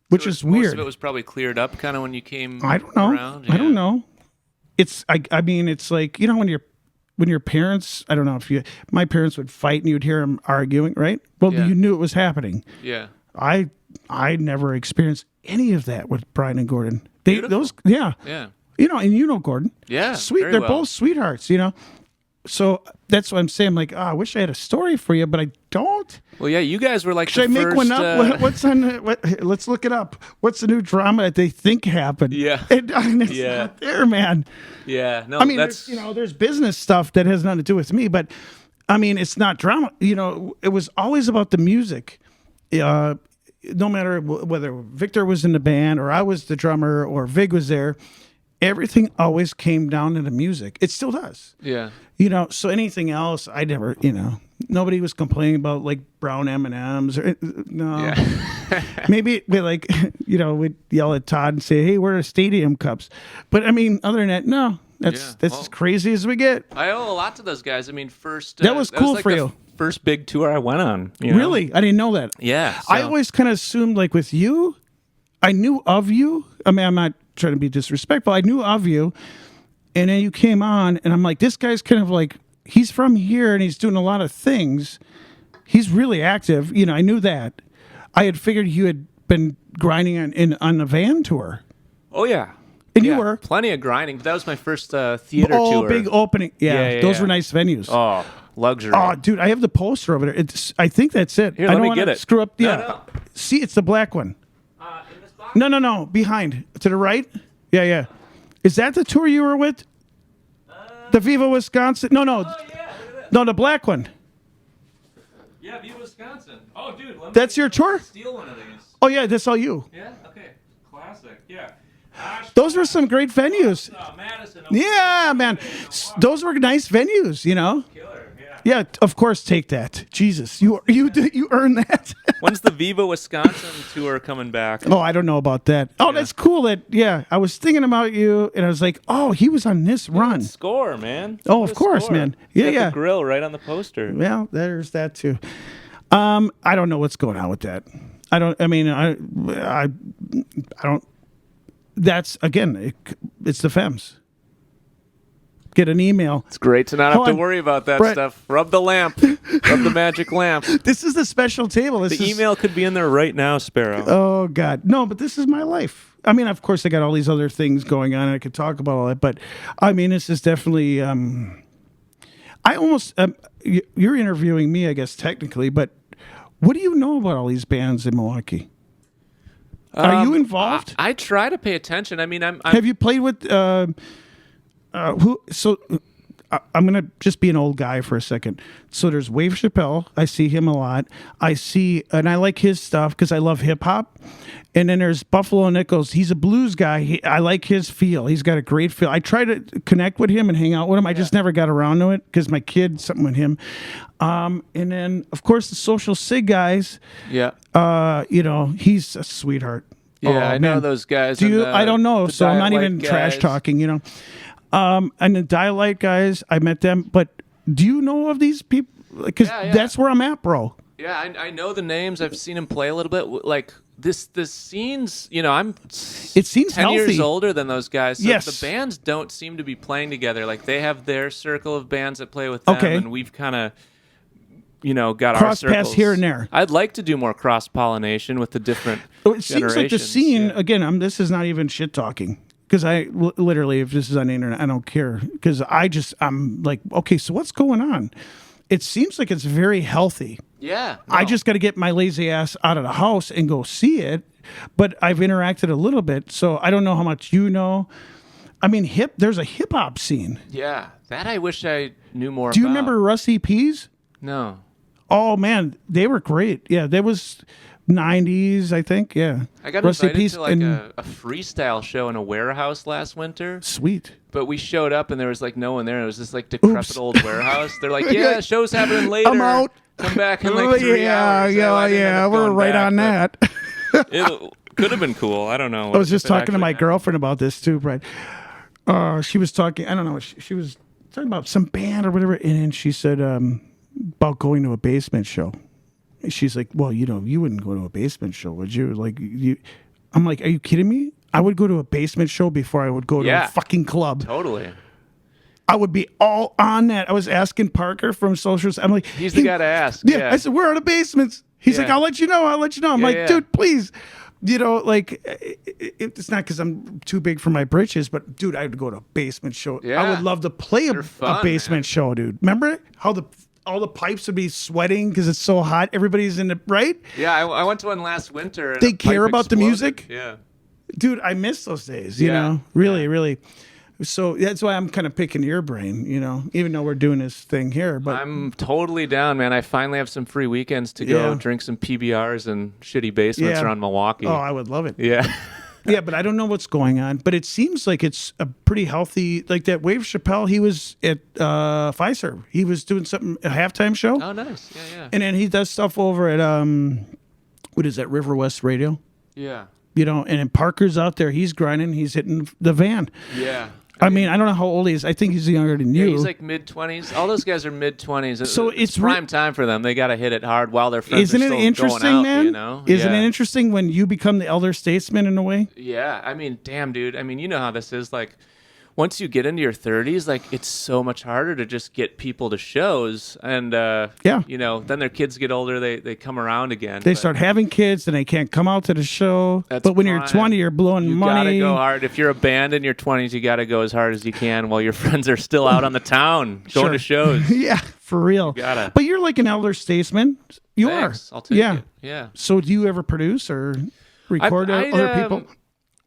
which is weird. Most of it was probably cleared up kind of when you came I don't know. around. Yeah. I don't know. It's, I mean, it's like, when your parents, I don't know my parents would fight and you'd hear them arguing, right? Well, you knew it was happening. Yeah. I never experienced any of that with Brian and Gordon. Yeah. And Gordon. Yeah. Sweet. They're both sweethearts, So that's what I'm saying. I'm like, I wish I had a story for you, but I don't. Well, yeah, you guys were like Should I make one up? What's on? Let's look it up. What's the new drama that they think happened? Yeah. It's not there, man. Yeah. No, I mean, there's business stuff that has nothing to do with me, but I mean, it's not drama. It was always about the music. No matter whether Victor was in the band or I was the drummer or Vig was there, everything always came down to the music. It still does. Yeah. So anything else, I never, nobody was complaining about like brown M&Ms or no. Yeah. Maybe we we'd yell at Todd and say, "Hey, where are stadium cups?" But I mean, other than that, no. That's as crazy as we get. I owe a lot to those guys. I mean, that was cool for you. First big tour I went on. Really? I didn't know that. Yeah. I always kind of assumed, like with you, I knew of you. I mean, I'm not trying to be disrespectful. I knew of you, and then you came on, and I'm like, this guy's kind of like, he's from here, and he's doing a lot of things. He's really active. I knew that. I had figured you had been grinding on a van tour. Oh, yeah. And you were. Plenty of grinding. That was my first theater tour. Oh, big opening. Yeah, those were nice venues. Oh, luxury. Oh, dude, I have the poster over there. I think that's it. Here, I let don't me want get to it. screw up. Yeah. No. See, it's the black one. In this box? No. Behind. To the right? Yeah. Is that the tour you were with? The Viva Wisconsin? No. Oh, yeah. Look at this. No, the black one. Yeah, Viva Wisconsin. Oh, dude. That's your tour? Steal one of these. Oh, yeah, that's all you. Yeah? Okay. Classic. Yeah. Those were some great venues. Madison. Yeah, man. Those were nice venues, Killer, yeah. Yeah, of course, take that. Jesus, you earned that. When's the Viva Wisconsin tour coming back? Oh, I don't know about that. Oh, that's cool. I was thinking about you, and I was like, oh, he was on this run. Score, man. Oh, of course, man. Yeah. The grill right on the poster. Well, there's that too. I don't know what's going on with that. I don't. That's again. It's the Femmes. Get an email. It's great to not have to worry about that stuff. Rub the lamp. Rub the magic lamp. This is the special table. The email could be in there right now, Sparrow. Oh, God. No, but this is my life. I mean, of course, I got all these other things going on, and I could talk about all that. But, I mean, this is definitely... I almost... you're interviewing me, I guess, technically, but what do you know about all these bands in Milwaukee? Are you involved? I try to pay attention. I mean, I'm Have you played with... who? So I'm gonna just be an old guy for a second. So there's Wave Chappelle. I see him a lot. And I like his stuff because I love hip hop. And then there's Buffalo Nichols. He's a blues guy. I like his feel. He's got a great feel. I try to connect with him and hang out with him. I just never got around to it because my kid, something with him. And then of course the Social Sig guys. Yeah. He's a sweetheart. Yeah, I know those guys. Do you? I don't know. So I'm not even trash talking. And the Dialite guys, I met them. But do you know of these people? Because that's where I'm at, bro. Yeah, I know the names. I've seen him play a little bit. Like this scene's, I'm it seems 10 healthy. years older than those guys. So yes. The bands don't seem to be playing together. Like they have their circle of bands that play with them, and we've kind of, got our circles. Cross paths here and there. I'd like to do more cross pollination with the different. It seems like the scene again. This is not even shit talking. Because I literally, if this is on the internet, I don't care. Because I'm like, okay, so what's going on? It seems like it's very healthy. Yeah. No. I just got to get my lazy ass out of the house and go see it. But I've interacted a little bit, so I don't know how much you know. I mean, there's a hip hop scene. Yeah, that I wish I knew more about. Do you remember Rusty Peas? No. Oh, man, they were great. Yeah, there was 90s, I think. Yeah. I got invited to like a freestyle show in a warehouse last winter. Sweet. But we showed up and there was like no one there. It was this like decrepit old warehouse. They're like, yeah, show's happening later. I'm out. Come back in like 3 hours. Yeah, we're right on that. It could have been cool. I don't know. I was just talking to my girlfriend about this too, Brad. She was talking, I don't know, she was talking about some band or whatever, and then she said about going to a basement show. She's like, well, you wouldn't go to a basement show, would you? Like, I'm like, are you kidding me? I would go to a basement show before I would go to a fucking club. Totally. I would be all on that. I was asking Parker from Socials. I'm like, he's the guy to ask. Yeah. I said, we're out of basements. He's like, I'll let you know. I'm like, dude, please. It's not because I'm too big for my britches, but dude, I'd go to a basement show. Yeah. I would love to play a basement show, dude. Remember how all the pipes would be sweating because it's so hot. Everybody's in the right. Yeah, I went to one last winter. And they care about the music. Yeah, dude, I miss those days. You know, really. So that's why I'm kind of picking your brain. Even though we're doing this thing here, but I'm totally down, man. I finally have some free weekends to go drink some PBRs and shitty basements around Milwaukee. Oh, I would love it. Yeah. Yeah, but I don't know what's going on. But it seems like it's a pretty healthy, like that Wave Chappelle, he was at Pfizer. He was doing a halftime show. Oh, nice. Yeah. And then he does stuff over at, what is that, River West Radio? Yeah. And then Parker's out there. He's grinding. He's hitting the van. Yeah. I mean, I don't know how old he is. I think he's younger than you. Yeah, he's like mid-20s. All those guys are mid-20s. So it's prime time for them. They got to hit it hard while their friends Isn't are it still interesting, going out, man? you know? Isn't it interesting when you become the elder statesman in a way? Yeah. I mean, damn, dude. I mean, you know how this is. Like, once you get into your 30s, like, it's so much harder to just get people to shows. And, you know, then their kids get older, they come around again. They start having kids and they can't come out to the show. That's but when prime. you're 20, you're blowing money. You got to go hard. If you're a band in your 20s, you got to go as hard as you can while your friends are still out on the town going to shows. Yeah, for real. Gotta. But you're like an elder statesman. You Thanks. are. I'll take it. Yeah. So do you ever produce or record other people?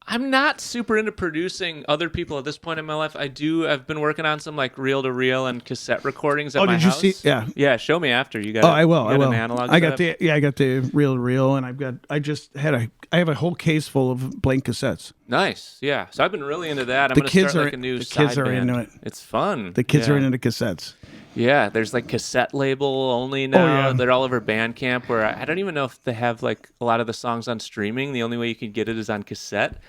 I'm not super into producing other people at this point in my life. I've been working on some like reel-to-reel and cassette recordings at my house. Did you see? Yeah. Yeah, show me after. You got I will. an analog I got setup? I got the reel-to-reel, and I have a whole case full of blank cassettes. Nice. Yeah. So I've been really into that. I'm The going to kids start are like a new the side kids are band. into it. It's fun. The kids are into the cassettes. Yeah, there's like cassette label only now. yeah. They're all over Bandcamp, where I don't even know if they have like a lot of the songs on streaming. The only way you can get it is on cassette.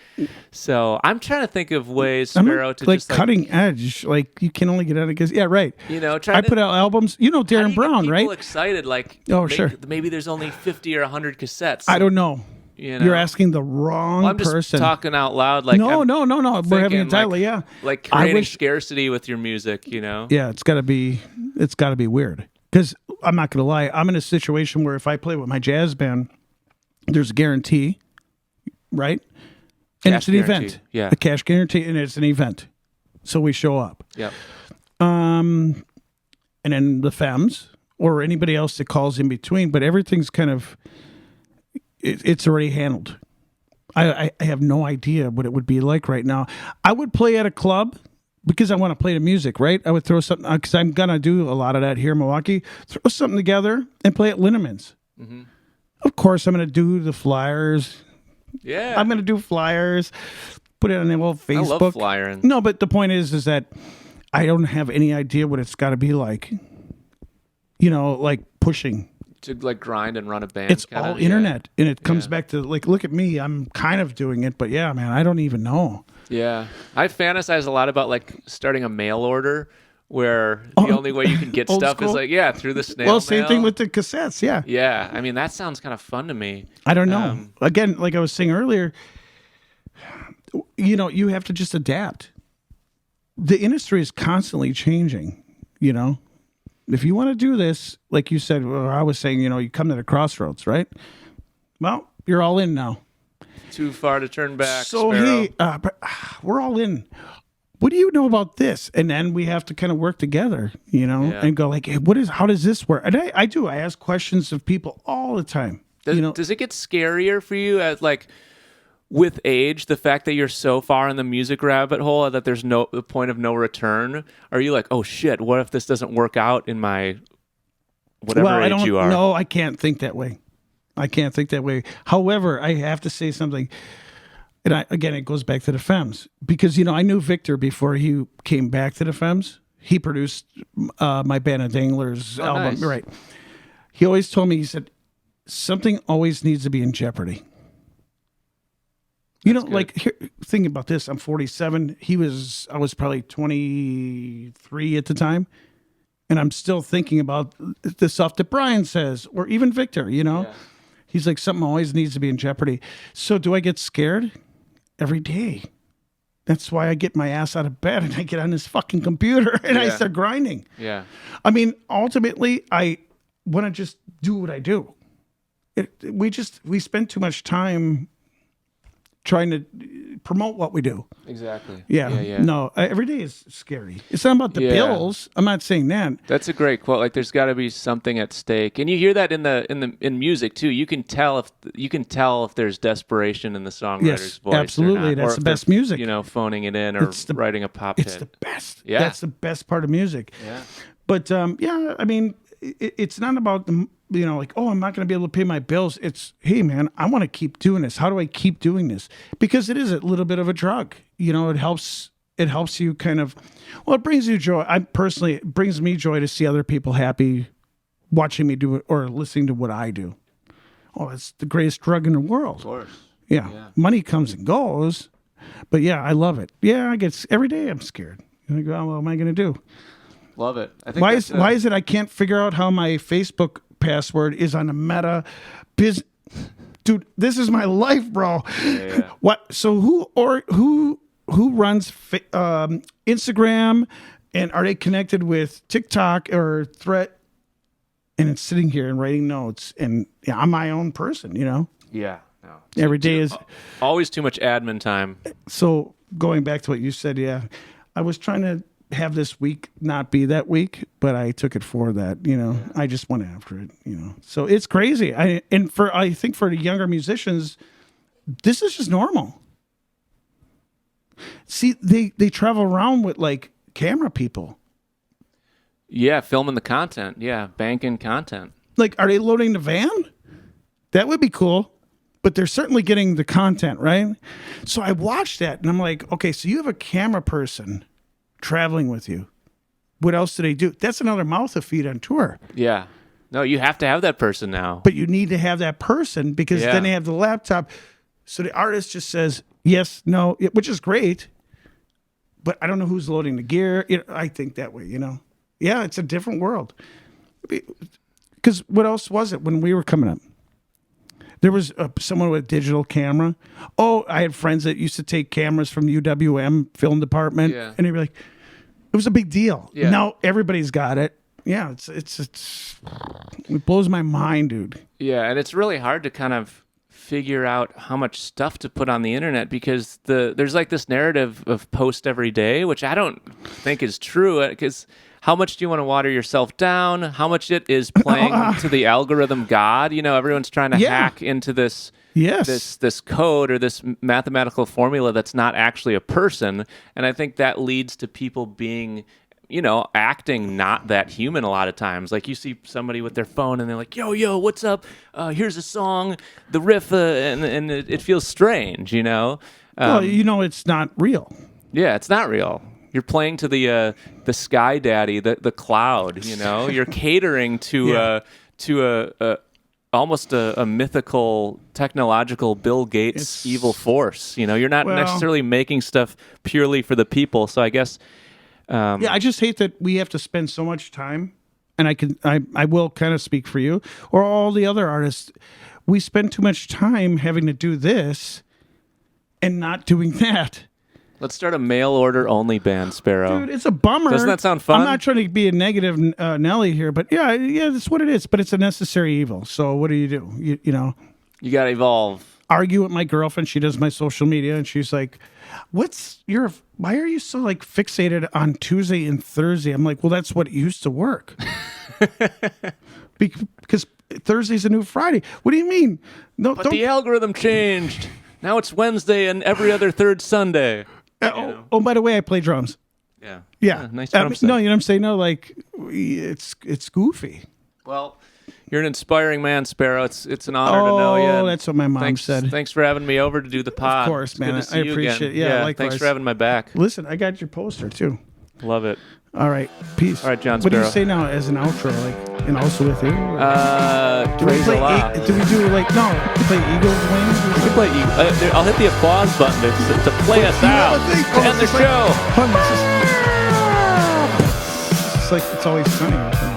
So I'm trying to think of ways, Sparrow, to like just like cutting edge. Like you can only get out of cassette. Yeah, right. You know, I put out albums. You know How do Darren you Brown, get right? people excited, like Sure. Maybe there's only 50 or 100 cassettes. I don't know. You know? You're asking the wrong I'm just person. talking out loud. Like No. I'm We're having a thinking, title. like, Yeah. like I creating wish- scarcity with your music. You know. Yeah, it's got to be weird. Because I'm not going to lie, I'm in a situation where if I play with my jazz band, there's a guarantee, right? And Cash it's an guarantee. event. Yeah. A cash guarantee, and it's an event. So we show up. Yep. And then the Femmes or anybody else that calls in between, but everything's kind of, it's already handled. I have no idea what it would be like right now. I would play at a club because I want to play the music, right? I would throw something, because I'm going to do a lot of that here in Milwaukee, throw something together and play at Linneman's. Mm-hmm. Of course, I'm going to do the flyers. Yeah. I'm going to do flyers, put it on the old Facebook. I love flyering. No, but the point is that I don't have any idea what it's got to be like. You know, like pushing. To like grind and run a band. It's all internet. And it comes back to like, look at me. I'm kind of doing it, but yeah, man, I don't even know. Yeah. I fantasize a lot about like starting a mail order where the only way you can get Old stuff school? is like, through the snail Well, same mail. thing with the cassettes. Yeah. Yeah. I mean, that sounds kind of fun to me. I don't know. Again, like I was saying earlier, you know, you have to just adapt. The industry is constantly changing, you know. If you want to do this, like you said, or I was saying, you know, you come to the crossroads, right? Well, you're all in now. Too far to turn back. So, Sparrow. we're all in. What do you know about this? And then we have to kind of work together, you know, and go like, hey, how does this work? And I do. I ask questions of people all the time. Does it get scarier for you as like with age, the fact that you're so far in the music rabbit hole that there's the point of no return? Are you like, oh shit, what if this doesn't work out in my whatever age you are? No, I can't think that way. However, I have to say something. And again, it goes back to the Femmes. Because, you know, I knew Victor before he came back to the Femmes. He produced my band of Danglers album. Nice. Right. He always told me, he said, something always needs to be in jeopardy. You know, like, thinking about this, I'm 47. I was probably 23 at the time. And I'm still thinking about the stuff that Brian says, or even Victor, you know. Yeah. He's like, something always needs to be in jeopardy. So do I get scared? Every day. That's why I get my ass out of bed and I get on this fucking computer and I start grinding. Yeah. I mean, ultimately, I want to just do what I do. We spend too much time trying to promote what we do. Exactly. Yeah. No, every day is scary. It's not about the bills. I'm not saying that. That's a great quote. Like, there's got to be something at stake, and you hear that in music too. You can tell if there's desperation in the songwriter's voice. Absolutely. That's the best music. You know, phoning it in or writing a pop hit. It's the best. Yeah. That's the best part of music. Yeah. But I mean, it's not about the. You know, like, oh, I'm not going to be able to pay my bills. It's, hey, man, I want to keep doing this. How do I keep doing this? Because it is a little bit of a drug. You know, it helps you kind of, well, it brings you joy. It brings me joy to see other people happy watching me do it or listening to what I do. Oh, it's the greatest drug in the world. Of course. Yeah. Money comes and goes, But yeah, I love it. Yeah, every day I'm scared. I go, what am I going to do? Love it. I think Why is it I can't figure out how my Facebook password is on a Meta business? Dude, this is my life, bro. Yeah. What? So who runs Instagram, and are they connected with TikTok or Thread? And it's sitting here and writing notes, and I'm my own person, Yeah. No. Every day is always too much admin time. So going back to what you said, I was trying to have this week not be that week, but I took it for that, I just went after it, So it's crazy. I think for the younger musicians, this is just normal. See, they travel around with like camera people. Yeah, filming the content. Yeah, banking content. Like, are they loading the van? That would be cool. But they're certainly getting the content, right? So I watched that and I'm like, okay, so you have a camera person traveling with you. What else do they do? That's another mouth to feed on tour. Yeah. No, you have to have that person now. But you need to have that person because then they have the laptop. So the artist just says yes, no, which is great. But I don't know who's loading the gear. I think that way, Yeah, it's a different world. Because what else was it when we were coming up? There was someone with a digital camera. Oh, I had friends that used to take cameras from UWM film department, and they'd be like, it was a big deal. Yeah. Now everybody's got it. Yeah, it blows my mind, dude. Yeah, and it's really hard to kind of figure out how much stuff to put on the internet because there's like this narrative of post every day, which I don't think is true because how much do you want to water yourself down? How much it is playing to the algorithm god? Everyone's trying to hack into this this code or this mathematical formula that's not actually a person. And I think that leads to people being, acting not that human a lot of times. Like you see somebody with their phone and they're like, yo, what's up? Here's a song, the riff, and it feels strange, Well, it's not real. Yeah, it's not real. You're playing to the sky daddy, the cloud. You're catering to almost a mythical technological Bill Gates evil force. You're not necessarily making stuff purely for the people. So I guess. I just hate that we have to spend so much time, and I will kind of speak for you or all the other artists. We spend too much time having to do this and not doing that. Let's start a mail order only band, Sparrow. Dude, it's a bummer. Doesn't that sound fun? I'm not trying to be a negative Nelly here, but yeah, that's what it is. But it's a necessary evil. So what do? You got to evolve. Argue with my girlfriend. She does my social media, and she's like, why are you so like fixated on Tuesday and Thursday? I'm like, well, that's what used to work. Because Thursday's a new Friday. What do you mean? No, but the algorithm changed. Now it's Wednesday and every other third Sunday. Oh, by the way, I play drums. Yeah. Nice drum set. No, you know what I'm saying? No, like it's goofy. Well, you're an inspiring man, Sparrow. It's an honor to know you. Oh, that's what my mom said. Thanks for having me over to do the pod. Of course, man. I appreciate it. Yeah, likewise. Thanks for having my back. Listen, I got your poster too. Love it. All right, peace. All right, John What Sparrow. do you say now as an outro, and also with you? Praise a lot. Do we do play Eagles Wings? We can play Eagles. I'll hit the applause button to play us out. To end the show. It's like It's Always Sunny.